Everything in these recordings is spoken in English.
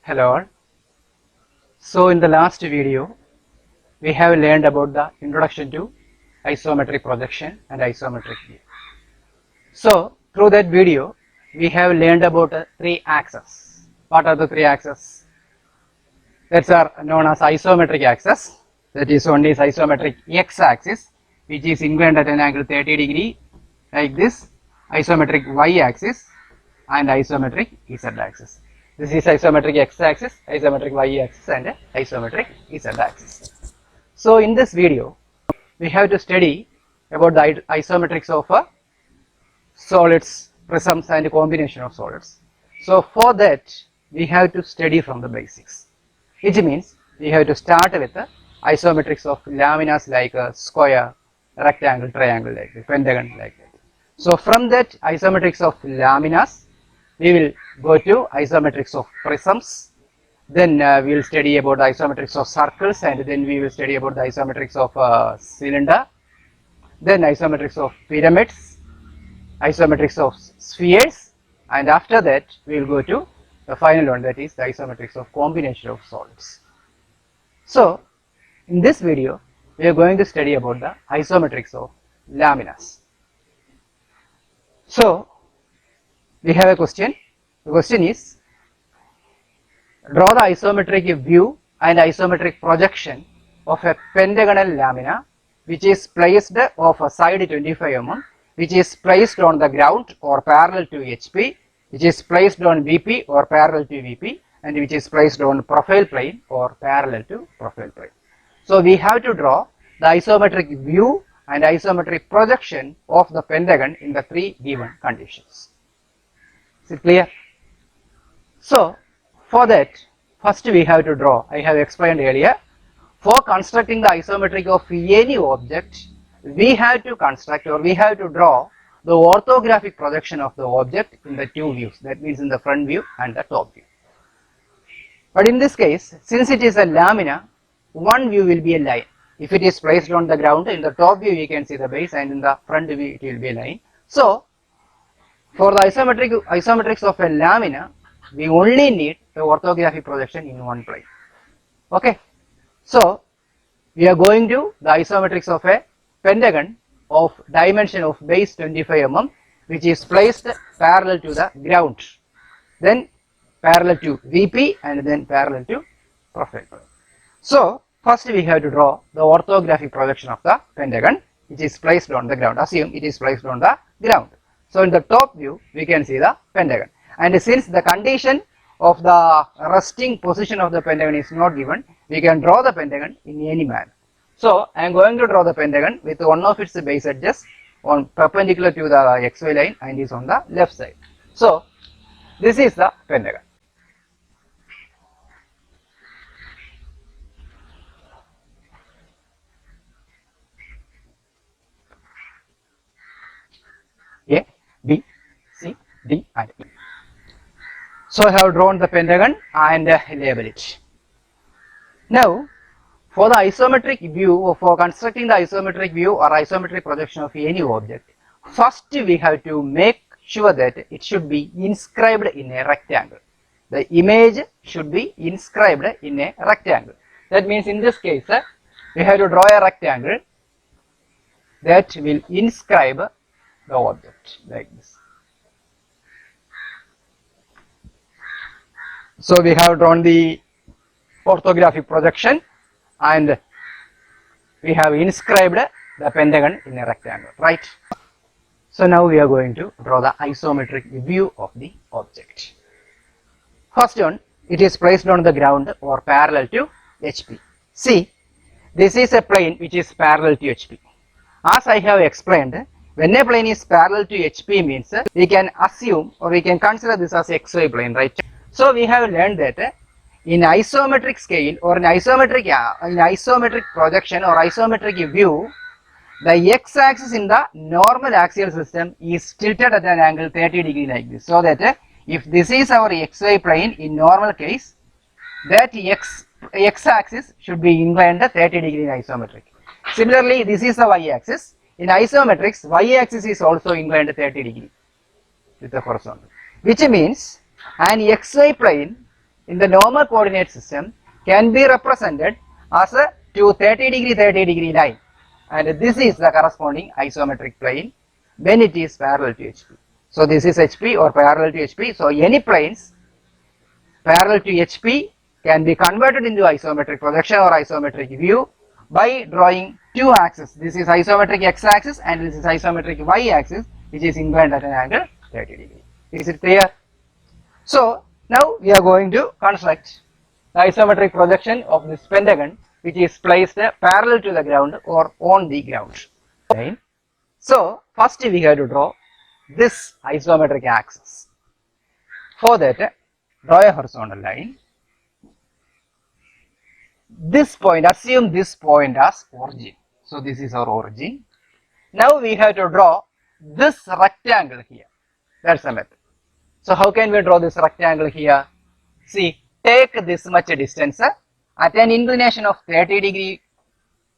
Hello all. So in the last video we have learned about the introduction to isometric projection and isometric view. So through that video we have learned about three axes. What are the three axes? That are known as isometric axis. That is, one is isometric x-axis, which is inclined at an angle 30 degree like this, isometric y-axis and isometric z-axis. This is isometric x-axis, isometric y-axis and isometric z-axis. So in this video we have to study about the isometrics of solids, prisms and combination of solids. So for that we have to study from the basics, which means we have to start with the isometrics of laminas like a square, rectangle, triangle, like that, pentagon, like that. So from that isometrics of laminas we will go to isometrics of prisms, then we will study about the isometrics of circles, and then we will study about the isometrics of cylinder, then isometrics of pyramids, isometrics of spheres, and after that we will go to the final one, that is the isometrics of combination of solids. So in this video we are going to study about the isometrics of laminas. So we have a question. The question is, draw the isometric view and isometric projection of a pentagonal lamina which is placed of a side 25 mm, which is placed on the ground or parallel to HP, which is placed on VP or parallel to VP, and which is placed on profile plane or parallel to profile plane. So we have to draw the isometric view and isometric projection of the pentagon in the three given conditions. Is it clear? So for that, first we have to draw, I have explained earlier, for constructing the isometric of any object, we have to construct or we have to draw the orthographic projection of the object in the two views, that means in the front view and the top view. But in this case, since it is a lamina, one view will be a line. If it is placed on the ground, in the top view you can see the base, and in the front view it will be a line. So for the isometrics of a lamina, we only need the orthographic projection in one plane. Okay. So we are going to the isometrics of a pentagon of dimension of base 25 mm, which is placed parallel to the ground, then parallel to VP, and then parallel to profile plane. So first we have to draw the orthographic projection of the pentagon which is placed on the ground. Assume it is placed on the ground. So in the top view we can see the pentagon, and since the condition of the resting position of the pentagon is not given, we can draw the pentagon in any manner. So I am going to draw the pentagon with one of its base edges on perpendicular to the XY line and is on the left side. So this is the pentagon. A, B, C, D and E. So I have drawn the pentagon and label it. Now for the isometric view, or for constructing the isometric view or isometric projection of any object, first we have to make sure that it should be inscribed in a rectangle. The image should be inscribed in a rectangle. That means in this case we have to draw a rectangle that will inscribe the object like this. So we have drawn the orthographic projection and we have inscribed the pentagon in a rectangle, right? So now we are going to draw the isometric view of the object. First one, it is placed on the ground or parallel to HP. See, this is a plane which is parallel to HP. As I have explained, when a plane is parallel to HP means we can assume or we can consider this as XY plane, right? So we have learned that in isometric scale or in isometric projection or isometric view, the x-axis in the normal axial system is tilted at an angle 30 degree like this. So that if this is our XY plane in normal case, that x-axis should be inclined 30 degree in isometric. Similarly, this is the y-axis. In isometrics, y-axis is also inclined 30 degree with the horizontal, which means an XY plane in the normal coordinate system can be represented as a 30 degree line, and this is the corresponding isometric plane when it is parallel to HP. So this is HP or parallel to HP. So any planes parallel to HP can be converted into isometric projection or isometric view by drawing two axes. This is isometric x-axis and this is isometric y-axis, which is inclined at an angle 30 degree. Is it clear? So now we are going to construct the isometric projection of this pentagon, which is placed parallel to the ground or on the ground. Okay. So first we have to draw this isometric axis. For that, draw a horizontal line. This point, assume this point as origin. So this is our origin. Now we have to draw this rectangle here. That's the method. So how can we draw this rectangle here? See, take this much distance at an inclination of 30 degree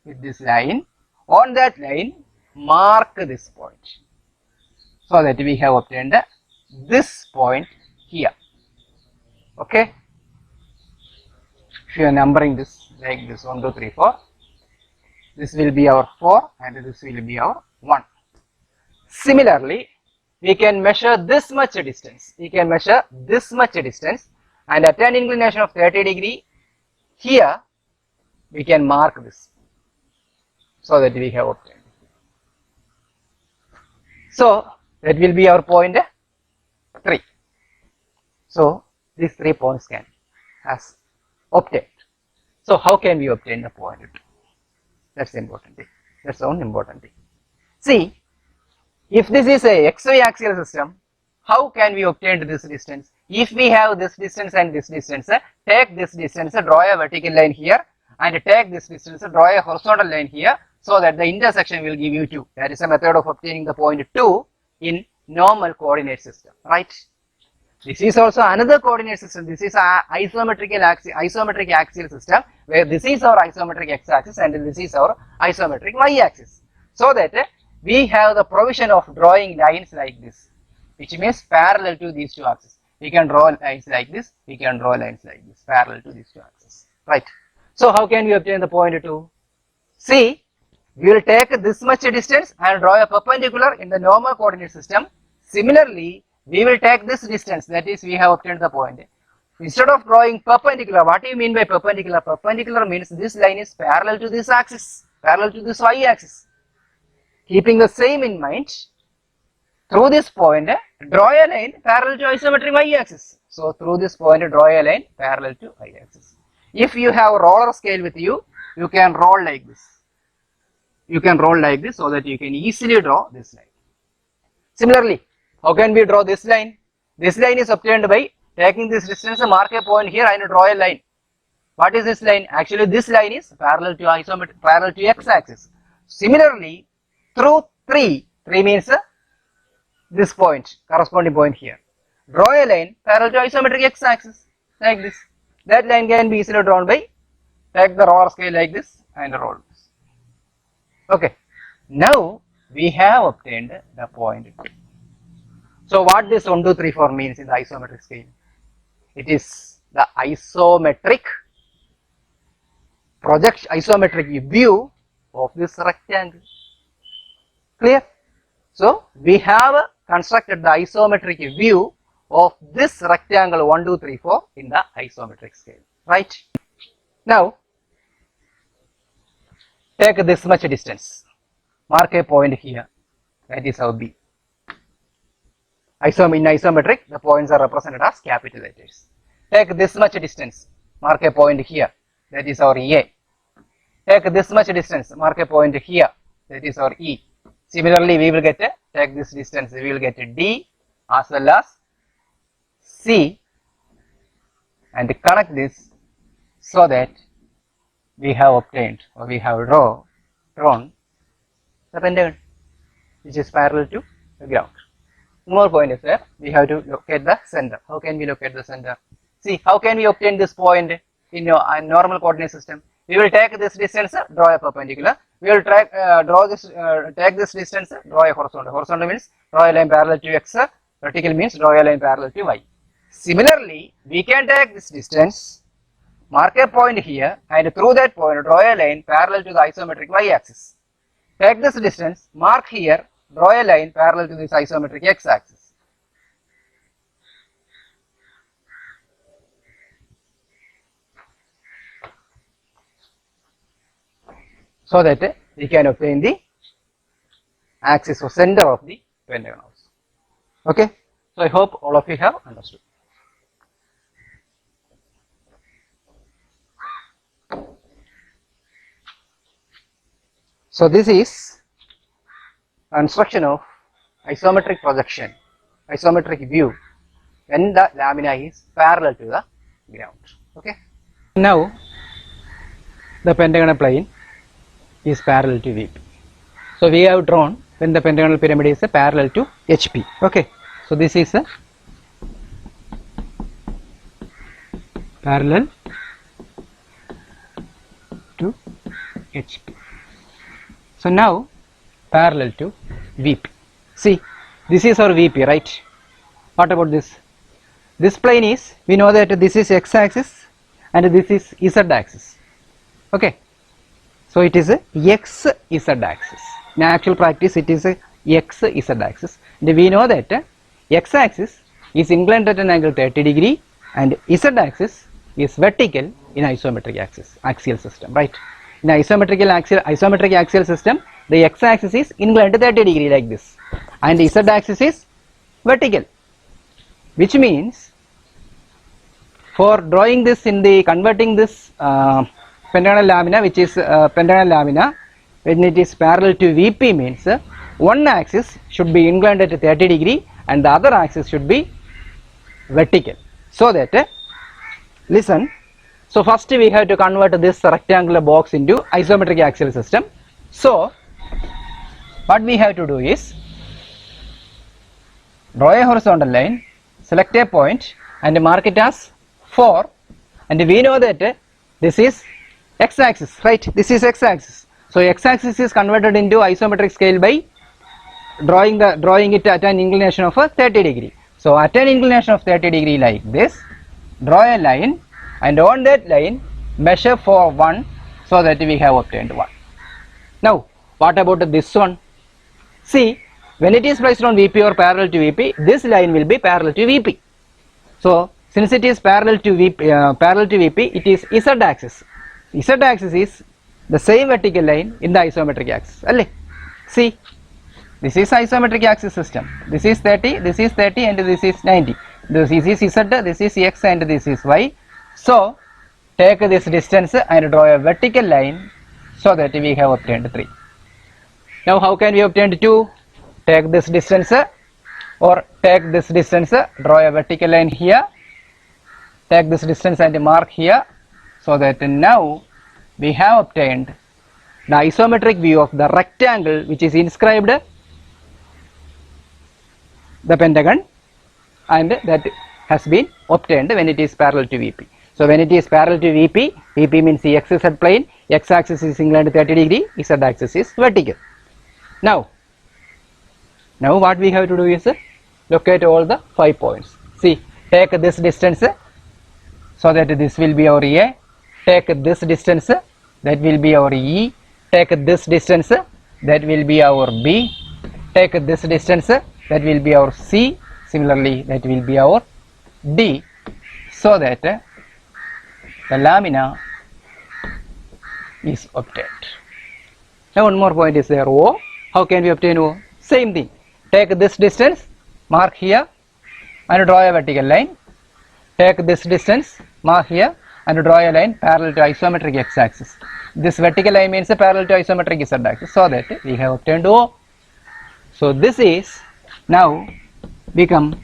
with this line. On that line, mark this point, so that we have obtained this point here. Okay. If you are numbering this like this, 1, 2, 3, 4, this will be our 4 and this will be our 1. Similarly, we can measure this much distance. We can measure this much distance, and at an inclination of 30 degree here, we can mark this, so that we have obtained. So that will be our point 3. So these 3 points can has obtained. So how can we obtain the point 2? That's the important thing. That's the only important thing. See, if this is a XY axial system, how can we obtain this distance? If we have this distance and this distance, take this distance, draw a vertical line here, and take this distance, draw a horizontal line here, so that the intersection will give you 2. That is a method of obtaining the point 2 in normal coordinate system, right? This is also another coordinate system. This is a isometric axial system, where this is our isometric x-axis and this is our isometric y-axis. So that we have the provision of drawing lines like this, which means parallel to these two axes. We can draw lines like this, we can draw lines like this, parallel to these two axes, right? So how can we obtain the point 2? See, we will take this much distance and draw a perpendicular in the normal coordinate system. Similarly, we will take this distance, that is, we have obtained the point. Instead of drawing perpendicular, what do you mean by perpendicular? Perpendicular means this line is parallel to this axis, parallel to this y-axis. Keeping the same in mind, through this point, draw a line parallel to isometric y-axis. So through this point, draw a line parallel to y-axis. If you have a roller scale with you, you can roll like this. You can roll like this, so that you can easily draw this line. Similarly, how can we draw this line? This line is obtained by taking this distance, mark a point here and draw a line. What is this line? Actually, this line is parallel to isometric, parallel to x-axis. Similarly, through 3 means this point, corresponding point here. Draw a line parallel to isometric x-axis like this. That line can be easily drawn by take the roller scale like this and roll this. Okay. Now we have obtained the point 2. So what this 1, 2, 3, 4 means in the isometric scale? It is the isometric isometric view of this rectangle. Clear? So we have constructed the isometric view of this rectangle 1, 2, 3, 4 in the isometric scale, right? Now take this much distance, mark a point here, that is our B. In isometric, the points are represented as capital letters. Take this much distance, mark a point here, that is our A. Take this much distance, mark a point here, that is our E. Similarly, we will get take this distance, we will get D as well as C, and connect this, so that we have obtained, or we have drawn the pentagon, which is parallel to the ground. One more point is there, we have to locate the center. How can we locate the center? See, how can we obtain this point in a normal coordinate system? We will take this distance, draw a perpendicular. We will take this distance, draw a horizontal. Horizontal means draw a line parallel to x. Vertical means draw a line parallel to y. Similarly, we can take this distance, mark a point here, and through that point draw a line parallel to the isometric y-axis. Take this distance, mark here, draw a line parallel to this isometric x-axis. So that we can obtain the axis or center of the pentagon also. Okay, so I hope all of you have understood. So this is construction of isometric projection, isometric view when the lamina is parallel to the ground. Okay. Now the pentagonal plane is parallel to VP. So we have drawn when the pentagonal pyramid is parallel to HP. Okay. So this is a parallel to HP. So now parallel to VP. See, this is our VP, right? What about this? This plane is, we know that this is x-axis and this is z-axis. Okay. So it is a x-z-axis. In actual practice, it is a x-z-axis. And we know that x-axis is inclined at an angle 30 degree and z-axis is vertical in isometric axial system, right? In isometric axial system, the x-axis is inclined 30 degree like this, and the z-axis is vertical, which means for drawing this in the converting this pentagonal lamina, which is pentagonal lamina, when it is parallel to VP means one axis should be inclined at 30 degree and the other axis should be vertical. So that listen. So first we have to convert this rectangular box into isometric axial system. So what we have to do is draw a horizontal line, select a point and mark it as 4, and we know that this is x-axis, right? This is x-axis. So x-axis is converted into isometric scale by drawing it at an inclination of 30 degree. So at an inclination of 30 degree like this, draw a line and on that line measure for 1, so that we have obtained 1. Now what about this one? See, when it is placed on VP or parallel to VP, this line will be parallel to VP. So since it is parallel to VP, it is z-axis. Z-axis is the same vertical line in the isometric axis. See, this is isometric axis system. This is 30, this is 30 and this is 90. This is z, this is x and this is y. So take this distance and draw a vertical line, so that we have obtained 3. Now how can we obtain 2? Take this distance or take this distance, draw a vertical line here, take this distance and mark here, so that now we have obtained the isometric view of the rectangle which is inscribed the pentagon, and that has been obtained when it is parallel to VP. So when it is parallel to VP, VP means the xz plane, x-axis is inclined 30 degree, z-axis is vertical. Now what we have to do is locate all the 5 points. See, take this distance, so that this will be our A, take this distance, that will be our E, take this distance, that will be our B, take this distance, that will be our C, similarly that will be our D, so that the lamina is obtained. Now one more point is there, O. How can we obtain O? Same thing. Take this distance, mark here and draw a vertical line. Take this distance, mark here and draw a line parallel to isometric x-axis. This vertical line means parallel to isometric z-axis, so that we have obtained O. So this is now become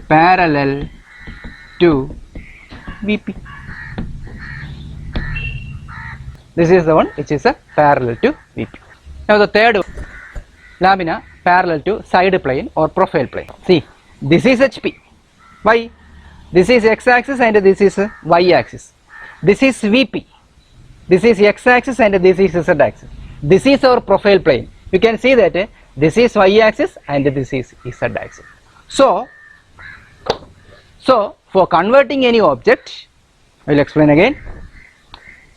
parallel to VP. This is the one which is a parallel to VP. Now the third lamina parallel to side plane or profile plane. See, this is HP. Why? This is x-axis and this is y-axis. This is VP. This is x-axis and this is z-axis. This is our profile plane. You can see that this is y-axis and this is z-axis. So So for converting any object, I will explain again.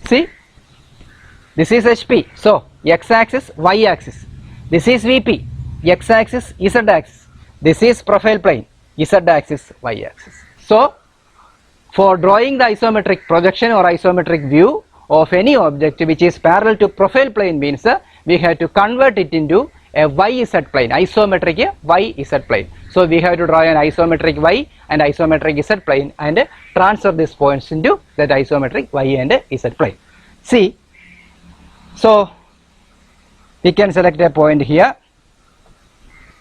See, this is HP, so x-axis, y-axis. This is VP, x-axis, z-axis. This is profile plane, z-axis, y-axis. So for drawing the isometric projection or isometric view of any object which is parallel to profile plane means we have to convert it into a YZ plane, isometric YZ plane. So we have to draw an isometric Y and isometric Z plane and transfer these points into that isometric Y and Z plane. See, so we can select a point here.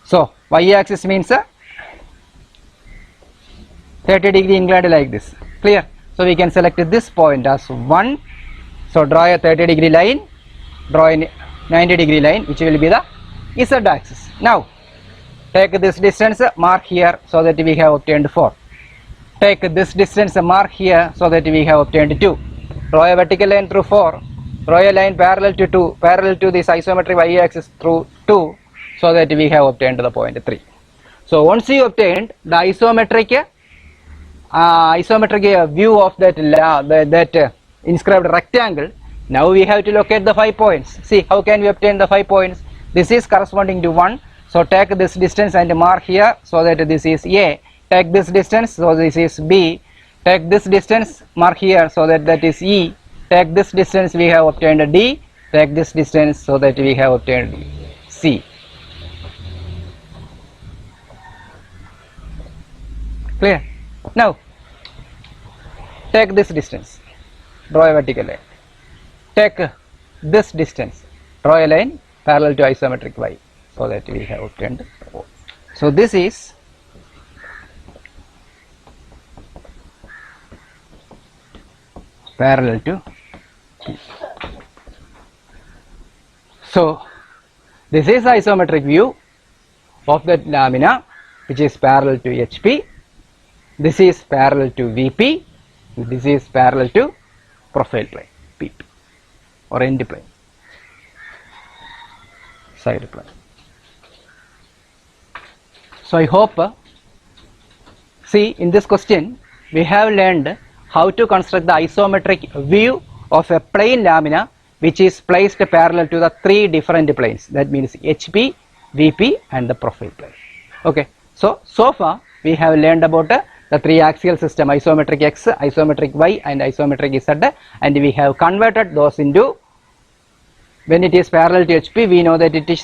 So y-axis means 30 degree inclined like this. Clear? So we can select this point as 1. So draw a 30 degree line, draw a 90 degree line which will be the Z axis. Now take this distance, mark here, so that we have obtained 4. Take this distance, mark here, so that we have obtained 2. Draw a vertical line through 4. Draw a line parallel to 2, parallel to this isometric y-axis through 2, so that we have obtained the point 3. So once you obtained the isometric view of that inscribed rectangle, now we have to locate the 5 points. See, how can we obtain the 5 points? This is corresponding to 1. So take this distance and mark here, so that this is A. Take this distance, so this is B. Take this distance, mark here, so that is E. Take this distance, we have obtained D. Take this distance, so that we have obtained C. Clear? Now take this distance, draw a vertical line. Take this distance, draw a line parallel to isometric Y, so that we have obtained O. So this is parallel to P. So this is the isometric view of that lamina which is parallel to HP. This is parallel to VP. This is parallel to profile plane, PP, or end plane, side plane. So I hope, see, in this question we have learned how to construct the isometric view of a plane lamina which is placed parallel to the 3 different planes. That means HP, VP and the profile plane. Okay, so far we have learned about the 3 axial system, isometric X, isometric Y and isometric Z, and we have converted those into, when it is parallel to HP we know that it is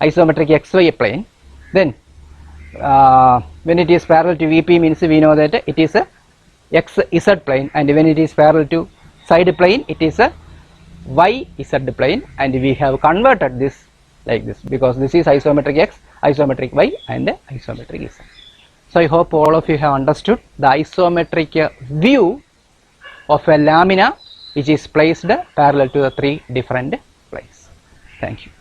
isometric XY plane. Then when it is parallel to VP means we know that it is a XZ plane, and when it is parallel to side plane it is a YZ plane, and we have converted this like this because this is isometric X, isometric Y and isometric Z. So I hope all of you have understood the isometric view of a lamina which is placed parallel to the 3 different planes. Thank you.